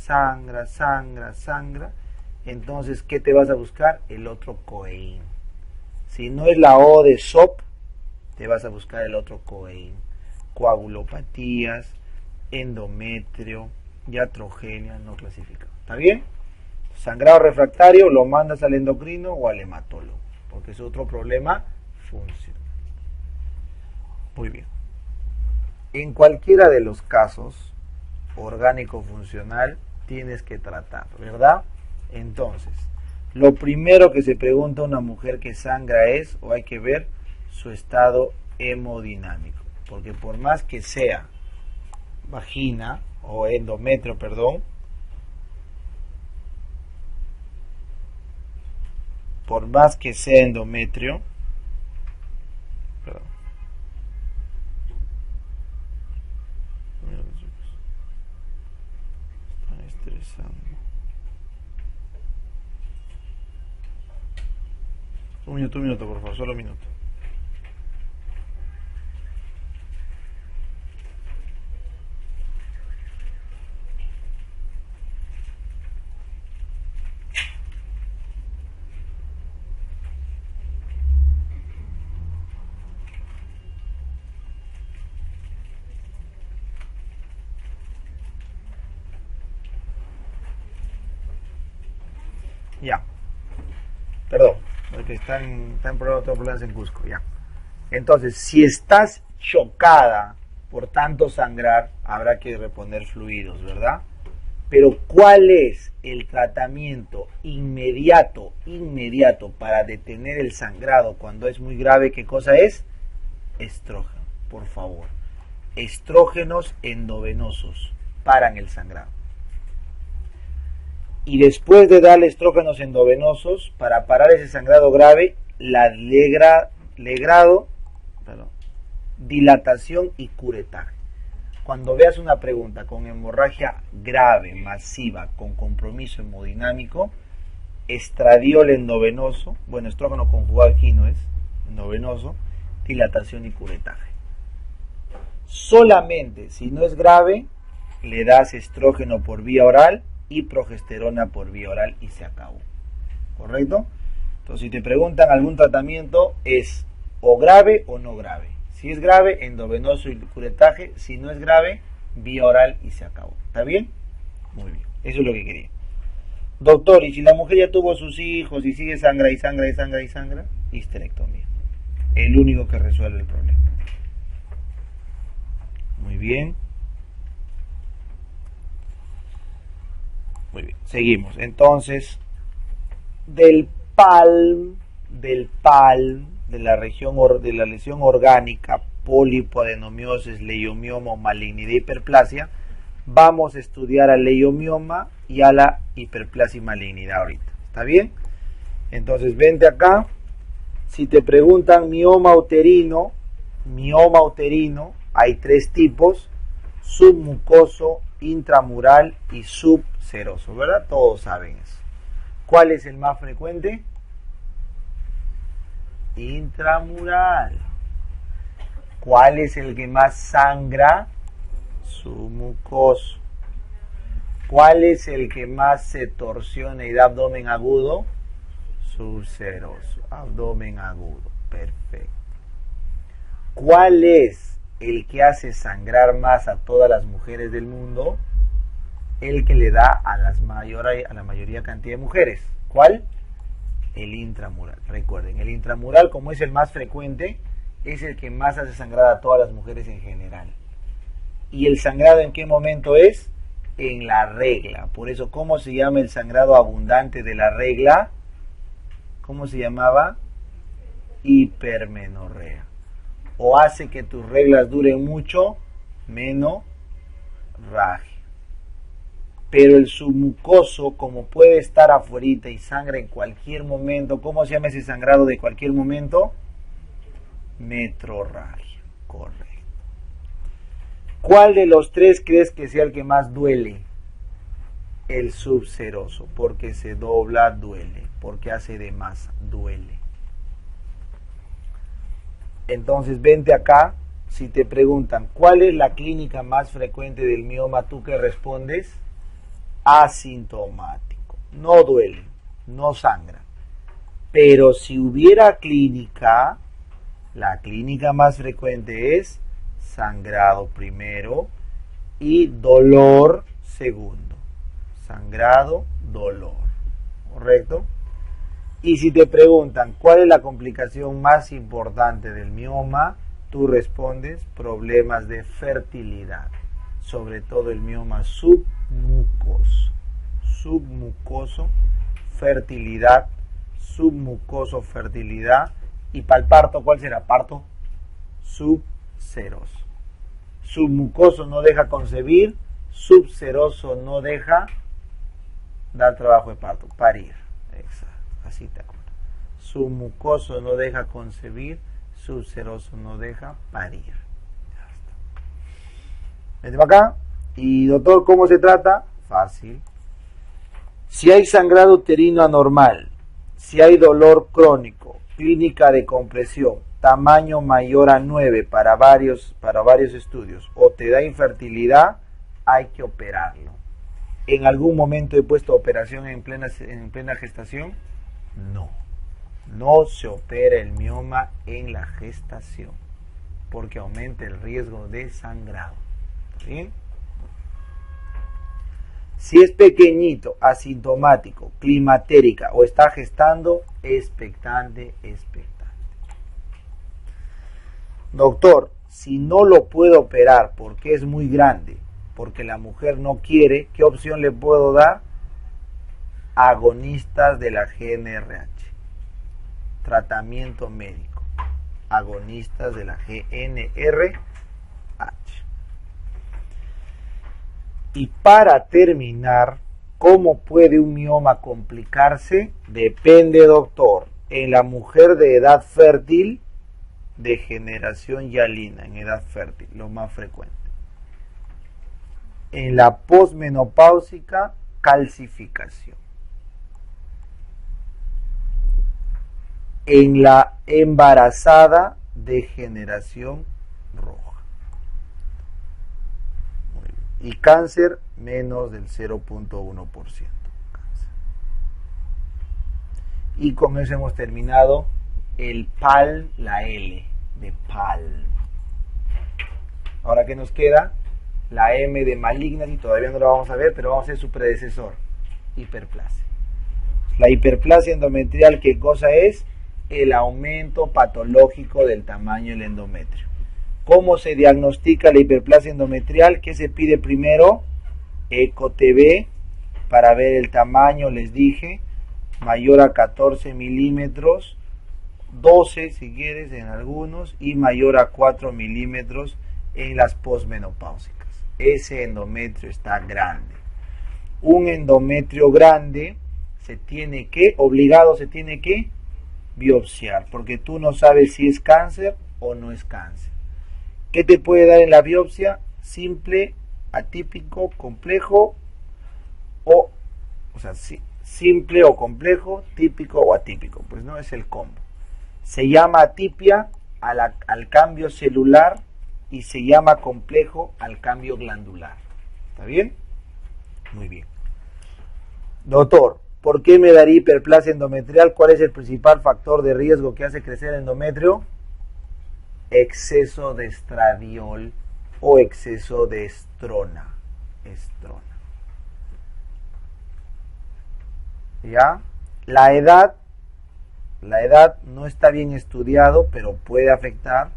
entonces, ¿qué te vas a buscar? El otro COEIN. Si no es la O de SOP, te vas a buscar el otro COEIN. Coagulopatías, endometrio, iatrogenia no clasificado. ¿Está bien? Sangrado refractario lo mandas al endocrino o al hematólogo, porque es otro problema funcional. Muy bien. En cualquiera de los casos, orgánico-funcional, tienes que tratar, ¿verdad? Entonces, lo primero que se pregunta a una mujer que sangra es, o hay que ver, su estado hemodinámico. Porque por más que sea vagina, o endometrio, perdón, por más que sea endometrio, perdón, están estresando. Un minuto, por favor, solo un minuto. Ya, perdón, porque están problemas en Cusco, ya. Entonces, si estás chocada por tanto sangrar, habrá que reponer fluidos, ¿verdad? Pero ¿cuál es el tratamiento inmediato para detener el sangrado cuando es muy grave? ¿Qué cosa es? Estrógeno, por favor. Estrógenos endovenosos paran el sangrado. Y después de darle estrógenos endovenosos, para parar ese sangrado grave, la dilatación y curetaje. Cuando veas una pregunta con hemorragia grave, masiva, con compromiso hemodinámico, estradiol endovenoso, bueno, estrógeno conjugado aquí no es, endovenoso, dilatación y curetaje. Solamente si no es grave, le das estrógeno por vía oral y progesterona por vía oral y se acabó. ¿Correcto? Entonces, si te preguntan algún tratamiento, es o grave o no grave. Si es grave, endovenoso y curetaje. Si no es grave, vía oral y se acabó. ¿Está bien? Muy bien. Eso es lo que quería. Doctor, y si la mujer ya tuvo sus hijos y sigue sangra y sangra y sangra y sangra, histerectomía. El único que resuelve el problema. Muy bien. Muy bien. Seguimos. Entonces, del PALM, de la región de la lesión orgánica, pólipo, adenomiosis, leiomioma o malignidad e hiperplasia, vamos a estudiar al leiomioma y a la hiperplasia y malignidad ahorita. ¿Está bien? Entonces, vente acá. Si te preguntan mioma uterino, hay tres tipos: submucoso, intramural y subseroso, ¿verdad? Todos saben eso. ¿Cuál es el más frecuente? Intramural. ¿Cuál es el que más sangra? Submucoso. ¿Cuál es el que más se torsiona y da abdomen agudo? Subseroso. Abdomen agudo. Perfecto. ¿Cuál es el que hace sangrar más a todas las mujeres del mundo? El que le da a la mayoría cantidad de mujeres. ¿Cuál? El intramural. Recuerden, el intramural, como es el más frecuente, es el que más hace sangrar a todas las mujeres en general. ¿Y el sangrado en qué momento es? En la regla. Por eso, ¿cómo se llama el sangrado abundante de la regla? ¿Cómo se llamaba? Hipermenorrea. O hace que tus reglas duren mucho, menorragia. Pero el submucoso, como puede estar afuera y sangra en cualquier momento, ¿cómo se llama ese sangrado de cualquier momento? Metrorragia. Correcto. ¿Cuál de los tres crees que sea el que más duele? El subseroso, porque se dobla, duele, porque hace de más, duele. Entonces, vente acá. Si te preguntan, ¿cuál es la clínica más frecuente del mioma? ¿Tú qué respondes? Asintomático. No duele, no sangra. Pero si hubiera clínica, la clínica más frecuente es sangrado primero y dolor segundo. Sangrado, dolor. ¿Correcto? Y si te preguntan cuál es la complicación más importante del mioma, tú respondes problemas de fertilidad, sobre todo el mioma submucoso. Submucoso, fertilidad, submucoso, fertilidad. Y para el parto, ¿cuál será? Parto subseroso. Submucoso no deja concebir, subseroso no deja dar trabajo de parto, parir. Exacto. Así te acuerdas. Submucoso no deja concebir, subseroso no deja parir. Ya está. Vente para acá. Y doctor, ¿cómo se trata? Fácil. Si hay sangrado uterino anormal, si hay dolor crónico, clínica de compresión, tamaño mayor a 9 para varios estudios, o te da infertilidad, hay que operarlo. ¿En algún momento he puesto operación en plena gestación? No, no se opera el mioma en la gestación porque aumenta el riesgo de sangrado. ¿Bien? Si es pequeñito, asintomático, climatérica o está gestando, expectante. Doctor, si no lo puedo operar porque es muy grande, porque la mujer no quiere, ¿qué opción le puedo dar? Agonistas de la GnRH. Tratamiento médico. Agonistas de la GnRH. Y para terminar, ¿cómo puede un mioma complicarse? Depende, doctor. En la mujer de edad fértil, degeneración hialina en edad fértil, lo más frecuente. En la posmenopáusica, calcificación. En la embarazada, degeneración roja. y cáncer menos del 0.1%. Y con eso hemos terminado el PAL, la L de PAL. Ahora, ¿qué nos queda? La M de malignancy, todavía no la vamos a ver, pero vamos a hacer su predecesor, hiperplasia. La hiperplasia endometrial, ¿qué cosa es? El aumento patológico del tamaño del endometrio. ¿Cómo se diagnostica la hiperplasia endometrial? ¿Qué se pide primero? ECO-TB para ver el tamaño, les dije, mayor a 14 milímetros, 12 si quieres en algunos, y mayor a 4 milímetros en las posmenopáusicas. Ese endometrio está grande. Un endometrio grande obligado se tiene que biopsiar, porque tú no sabes si es cáncer o no es cáncer. ¿Qué te puede dar en la biopsia? Simple, atípico, complejo, simple o complejo, típico o atípico. Pues no, es el combo. Se llama atipia al cambio celular y se llama complejo al cambio glandular. ¿Está bien? Muy bien. Doctor, ¿por qué me daría hiperplasia endometrial? ¿Cuál es el principal factor de riesgo que hace crecer el endometrio? Exceso de estradiol o exceso de estrona. ¿Ya? La edad no está bien estudiado, pero puede afectar.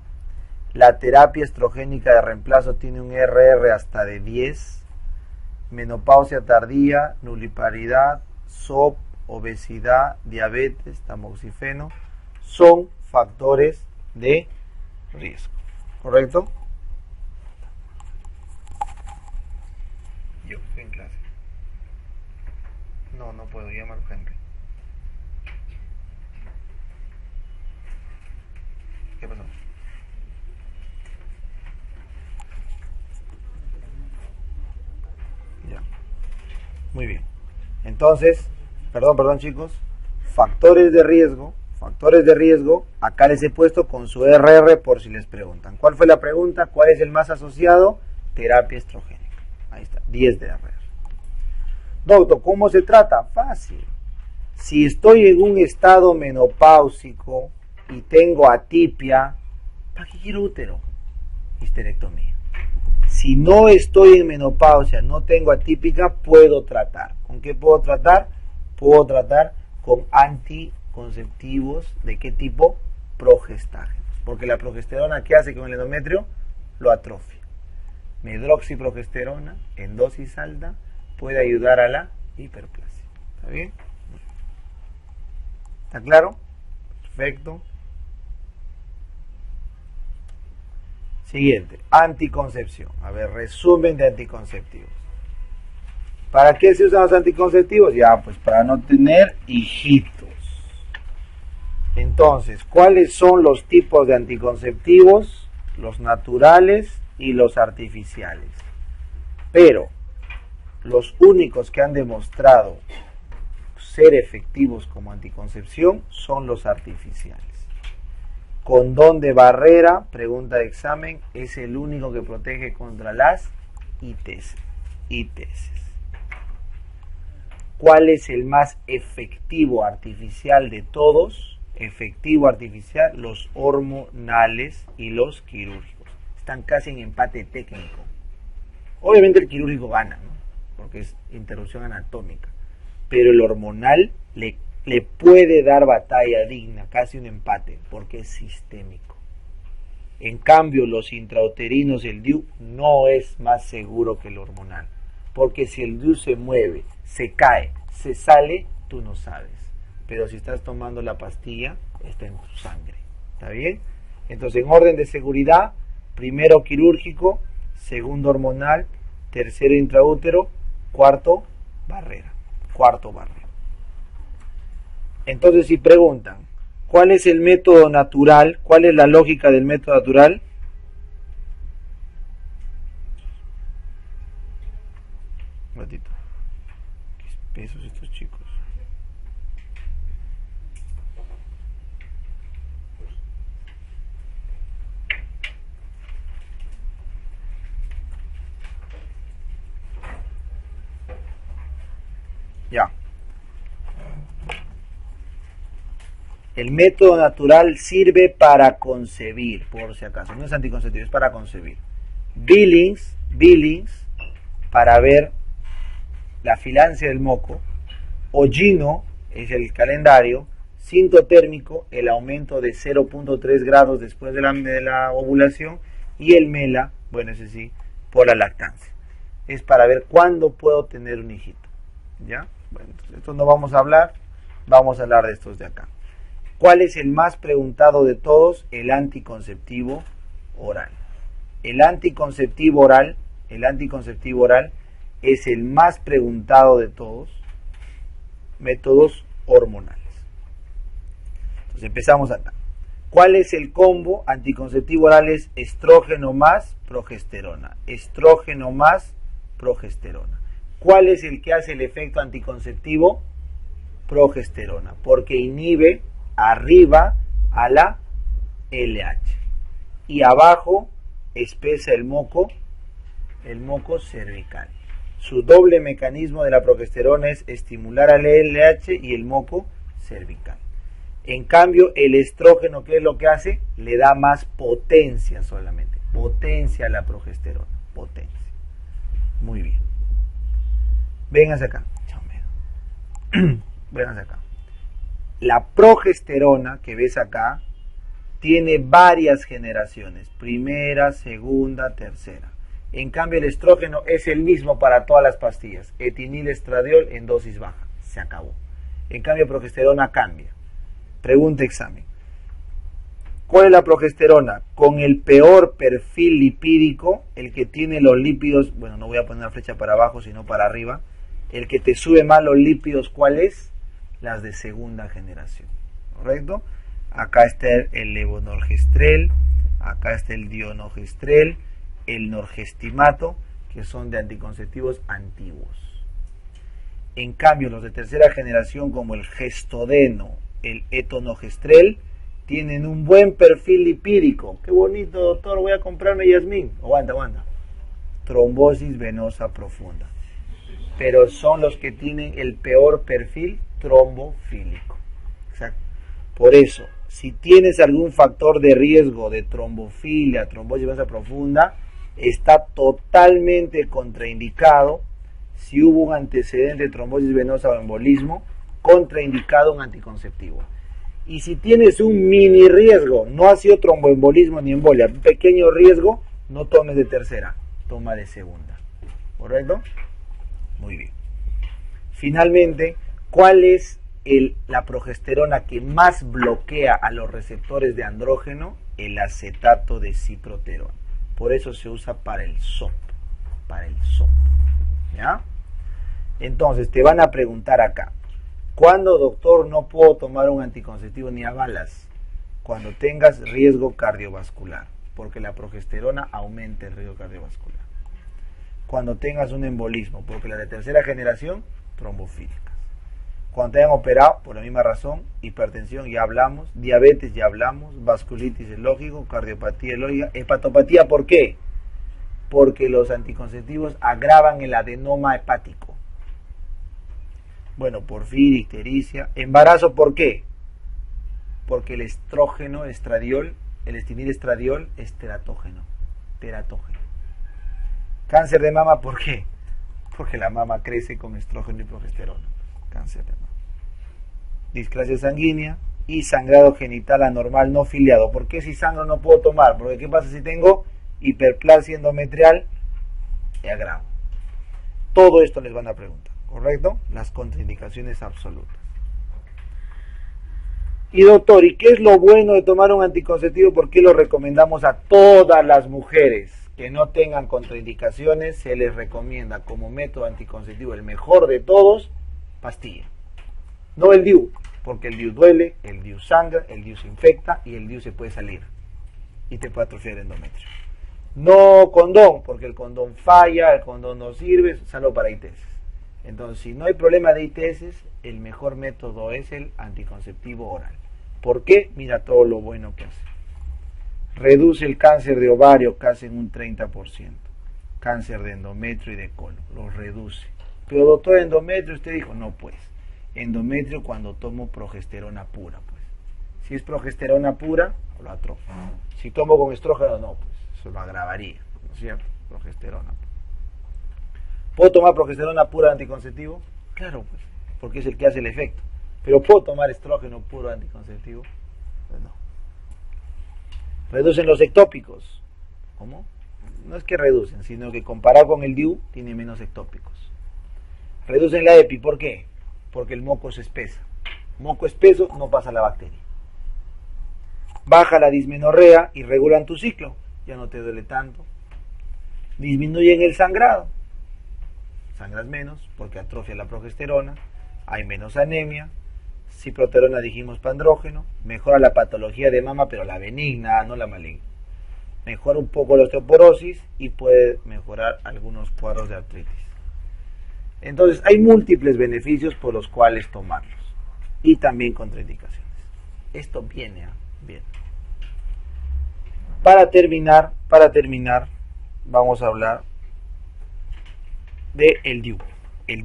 La terapia estrogénica de reemplazo tiene un RR hasta de 10. Menopausia tardía, nulliparidad, SOP, obesidad, diabetes, tamoxifeno, son factores de riesgo. ¿Correcto? Yo estoy en clase. No puedo, llamar a Henry. ¿Qué pasó? Ya. Muy bien. Entonces, perdón chicos, factores de riesgo, acá les he puesto con su RR por si les preguntan. ¿Cuál fue la pregunta? ¿Cuál es el más asociado? Terapia estrogénica. Ahí está, 10 de RR. Doctor, ¿cómo se trata? Fácil. Si estoy en un estado menopáusico y tengo atipia, ¿para qué quiero útero? Histerectomía. Si no estoy en menopausia, no tengo atípica, puedo tratar. ¿Con qué puedo tratar? Puedo tratar con anticonceptivos. ¿De qué tipo? Progestágenos. Porque la progesterona, ¿qué hace con el endometrio? Lo atrofia. Medroxiprogesterona en dosis alta puede ayudar a la hiperplasia. ¿Está bien? ¿Está claro? Perfecto. Siguiente, anticoncepción. A ver, resumen de anticonceptivos. ¿Para qué se usan los anticonceptivos? Ya, pues para no tener hijitos. Entonces, ¿cuáles son los tipos de anticonceptivos? Los naturales y los artificiales. Pero los únicos que han demostrado ser efectivos como anticoncepción son los artificiales. Condón de barrera, pregunta de examen, es el único que protege contra las ITS. ¿Cuál es el más efectivo artificial de todos? Efectivo artificial, los hormonales y los quirúrgicos. Están casi en empate técnico. Obviamente el quirúrgico gana, ¿no? Porque es interrupción anatómica. Pero el hormonal le puede dar batalla digna, casi un empate, porque es sistémico. En cambio, los intrauterinos, el DIU, no es más seguro que el hormonal. Porque si el DIU se mueve, se cae, se sale, tú no sabes. Pero si estás tomando la pastilla, está en tu sangre. ¿Está bien? Entonces, en orden de seguridad, primero quirúrgico, segundo hormonal, tercero intraútero, cuarto barrera. Entonces, si preguntan, ¿cuál es el método natural? ¿Cuál es la lógica del método natural? Un ratito. Qué espesos estos chicos. Ya. El método natural sirve para concebir, por si acaso. No es anticonceptivo, es para concebir. Billings, para ver la filancia del moco. Ogino es el calendario. Sintotérmico, el aumento de 0.3 grados después de la ovulación. Y el MELA, bueno, ese sí, por la lactancia. Es para ver cuándo puedo tener un hijito. ¿Ya? Bueno, entonces esto no vamos a hablar de estos de acá. ¿Cuál es el más preguntado de todos? El anticonceptivo oral. El anticonceptivo oral es el más preguntado de todos métodos hormonales. Entonces empezamos acá. ¿Cuál es el combo? Anticonceptivo oral es estrógeno más progesterona. Estrógeno más progesterona. ¿Cuál es el que hace el efecto anticonceptivo? Progesterona, porque inhibe arriba a la LH y abajo espesa el moco cervical. Su doble mecanismo de la progesterona es estimular al LH y el moco cervical. En cambio, el estrógeno, ¿qué es lo que hace? Le da más potencia solamente. Potencia a la progesterona. Potencia. Muy bien. Vénganse acá. Vénganse acá. La progesterona que ves acá tiene varias generaciones. Primera, segunda, tercera. En cambio, el estrógeno es el mismo para todas las pastillas. Etinil-estradiol en dosis baja. Se acabó. En cambio, progesterona cambia. Pregunta examen. ¿Cuál es la progesterona? Con el peor perfil lipídico, el que tiene los lípidos, bueno, no voy a poner una flecha para abajo, sino para arriba. El que te sube más los lípidos, ¿cuál es? Las de segunda generación. ¿Correcto? Acá está el levonorgestrel, acá está el dionogestrel, el norgestimato, que son de anticonceptivos antiguos. En cambio, los de tercera generación, como el gestodeno, el etonogestrel, tienen un buen perfil lipídico. Qué bonito, doctor, voy a comprarme Yasmín. Aguanta. Trombosis venosa profunda. Pero son los que tienen el peor perfil trombofílico. Exacto. Por eso, si tienes algún factor de riesgo de trombofilia, trombosis venosa profunda, está totalmente contraindicado. Si hubo un antecedente de trombosis venosa o embolismo, contraindicado un anticonceptivo. Y si tienes un mini riesgo, no ha sido tromboembolismo ni embolia, un pequeño riesgo, no tomes de tercera, toma de segunda. ¿Correcto? Muy bien. Finalmente, ¿cuál es la progesterona que más bloquea a los receptores de andrógeno? El acetato de ciproterol. Por eso se usa para el SOP. ¿Ya? Entonces, te van a preguntar acá. ¿Cuándo, doctor, no puedo tomar un anticonceptivo ni a balas? Cuando tengas riesgo cardiovascular, porque la progesterona aumenta el riesgo cardiovascular. Cuando tengas un embolismo, porque la de tercera generación, trombofílicas. Cuando te hayan operado, por la misma razón, hipertensión ya hablamos, diabetes ya hablamos, vasculitis es lógico, cardiopatía es lógica, hepatopatía, ¿por qué? Porque los anticonceptivos agravan el adenoma hepático. Bueno, porfiria, ictericia. Embarazo, ¿por qué? Porque el estrógeno, estradiol, el etinil-estradiol es teratógeno. Cáncer de mama, ¿por qué? Porque la mama crece con estrógeno y progesterona. Cáncer de mama. Displasia sanguínea y sangrado genital anormal no filiado. ¿Por qué si sangro no puedo tomar? Porque ¿qué pasa si tengo hiperplasia endometrial? Y agravo. Todo esto les van a preguntar. ¿Correcto? Las contraindicaciones absolutas. Y doctor, ¿y qué es lo bueno de tomar un anticonceptivo? ¿Por qué lo recomendamos a todas las mujeres que no tengan contraindicaciones? Se les recomienda como método anticonceptivo, el mejor de todos, pastilla. No el DIU, porque el DIU duele, el DIU sangra, el DIU se infecta y el DIU se puede salir y te puede atrofiar el endometrio. No condón, porque el condón falla, el condón no sirve, salvo para ITS. Entonces, si no hay problema de ITS, el mejor método es el anticonceptivo oral. ¿Por qué? Mira todo lo bueno que hace. Reduce el cáncer de ovario casi en un 30%. Cáncer de endometrio y de colon. Lo reduce. Pero doctor, endometrio, usted dijo, no pues, endometrio cuando tomo progesterona pura, pues. Si es progesterona pura, lo atrofio. Si tomo con estrógeno, no, pues, eso lo agravaría, ¿no es cierto? Progesterona. ¿Puedo tomar progesterona pura anticonceptivo? Claro, pues, porque es el que hace el efecto. Pero ¿puedo tomar estrógeno puro anticonceptivo? Pues no. Reducen los ectópicos. ¿Cómo? No es que reducen, sino que comparado con el DIU, tiene menos ectópicos. Reducen la EPI, ¿por qué? Porque el moco se espesa. Moco espeso, no pasa la bacteria. Baja la dismenorrea y regulan tu ciclo. Ya no te duele tanto. Disminuyen el sangrado. Sangras menos porque atrofia la progesterona. Hay menos anemia. Ciproterona dijimos pandrógeno. Mejora la patología de mama, pero la benigna, no la maligna. Mejora un poco la osteoporosis y puede mejorar algunos cuadros de artritis. Entonces, hay múltiples beneficios por los cuales tomarlos. Y también contraindicaciones. Esto viene, bien. Para terminar, vamos a hablar de el DIU. El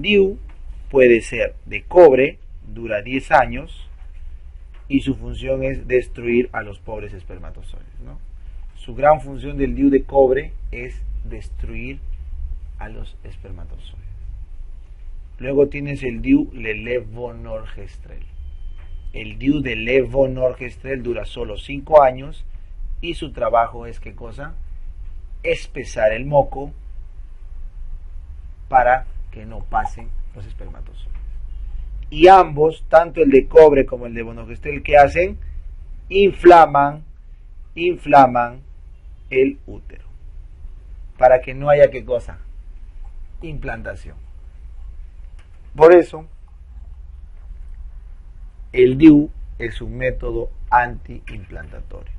DIU puede ser de cobre, dura 10 años, y su función es destruir a los pobres espermatozoides, ¿no? Su gran función del DIU de cobre es destruir a los espermatozoides. Luego tienes el DIU de levonorgestrel. El DIU de levonorgestrel dura solo 5 años y su trabajo es, ¿qué cosa? Espesar el moco para que no pasen los espermatozoides. Y ambos, tanto el de cobre como el de levonorgestrel, ¿qué hacen? Inflaman el útero. Para que no haya, ¿qué cosa? Implantación. Por eso, el DIU es un método antiimplantatorio.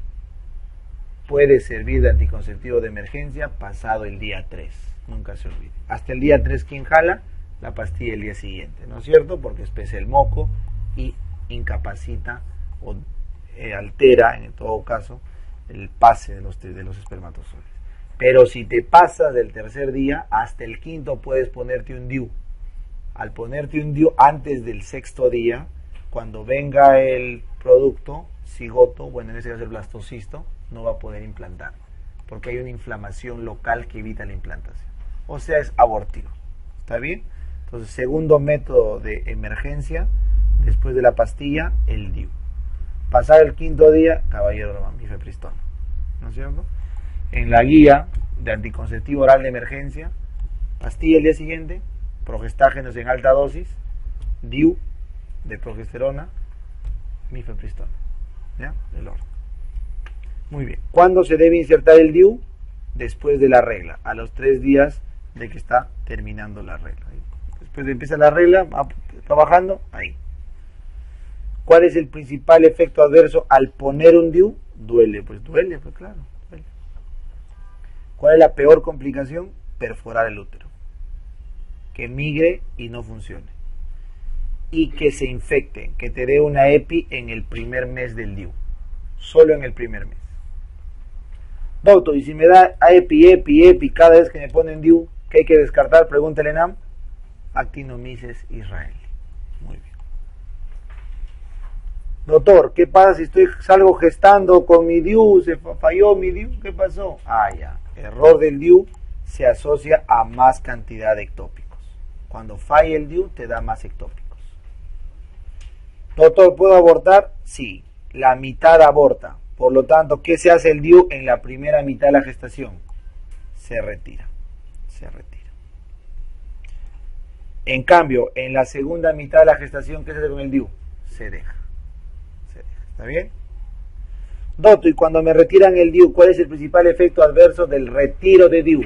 Puede servir de anticonceptivo de emergencia pasado el día 3. Nunca se olvide. Hasta el día 3, ¿quién jala? La pastilla el día siguiente, ¿no es cierto? Porque espesa el moco y incapacita o altera, en todo caso, el pase de los espermatozoides. Pero si te pasas del tercer día, hasta el quinto puedes ponerte un DIU. Al ponerte un DIU antes del sexto día, cuando venga el producto, cigoto, bueno, en ese caso el blastocisto, no va a poder implantar, porque hay una inflamación local que evita la implantación. O sea, es abortivo. ¿Está bien? Entonces, segundo método de emergencia, después de la pastilla, el DIU. Pasar el quinto día, caballero, mifepristona. ¿No es cierto? En la guía de anticonceptivo oral de emergencia, pastilla el día siguiente, progestágenos en alta dosis, DIU de progesterona, mifepristona. ¿Ya? El orden. Muy bien. ¿Cuándo se debe insertar el DIU? Después de la regla, a los 3 días de que está terminando la regla. Después de empieza la regla, trabajando, ahí. ¿Cuál es el principal efecto adverso al poner un DIU? Duele, pues claro, duele. ¿Cuál es la peor complicación? Perforar el útero. Que migre y no funcione. Y que se infecte, que te dé una EPI en el primer mes del DIU. Solo en el primer mes. Doctor, y si me da EPI cada vez que me ponen DIU, ¿qué hay que descartar? Pregúntale Nam. Actinomyces israelí. Muy bien. Doctor, ¿qué pasa si salgo gestando con mi DIU? ¿Se falló mi DIU? ¿Qué pasó? Ya. Error del DIU se asocia a más cantidad de ectópicos. Cuando falla el DIU, te da más ectópicos. Doctor, ¿puedo abortar? Sí. La mitad aborta. Por lo tanto, ¿qué se hace el DIU en la primera mitad de la gestación? Se retira. En cambio, en la segunda mitad de la gestación, ¿qué se hace con el DIU? Se deja. ¿Está bien? Doctor, y cuando me retiran el DIU, ¿cuál es el principal efecto adverso del retiro de DIU?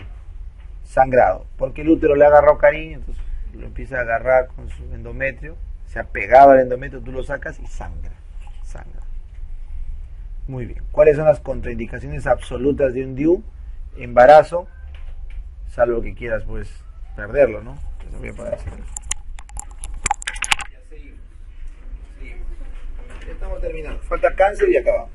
Sangrado. Porque el útero le ha agarrado cariño, entonces lo empieza a agarrar con su endometrio, se ha pegado al endometrio, tú lo sacas y sangra. Muy bien. ¿Cuáles son las contraindicaciones absolutas de un DIU? Embarazo, salvo que quieras pues perderlo, ¿no? Eso voy a poner así. Ya seguimos. Ya estamos terminando. Falta cáncer y acabamos.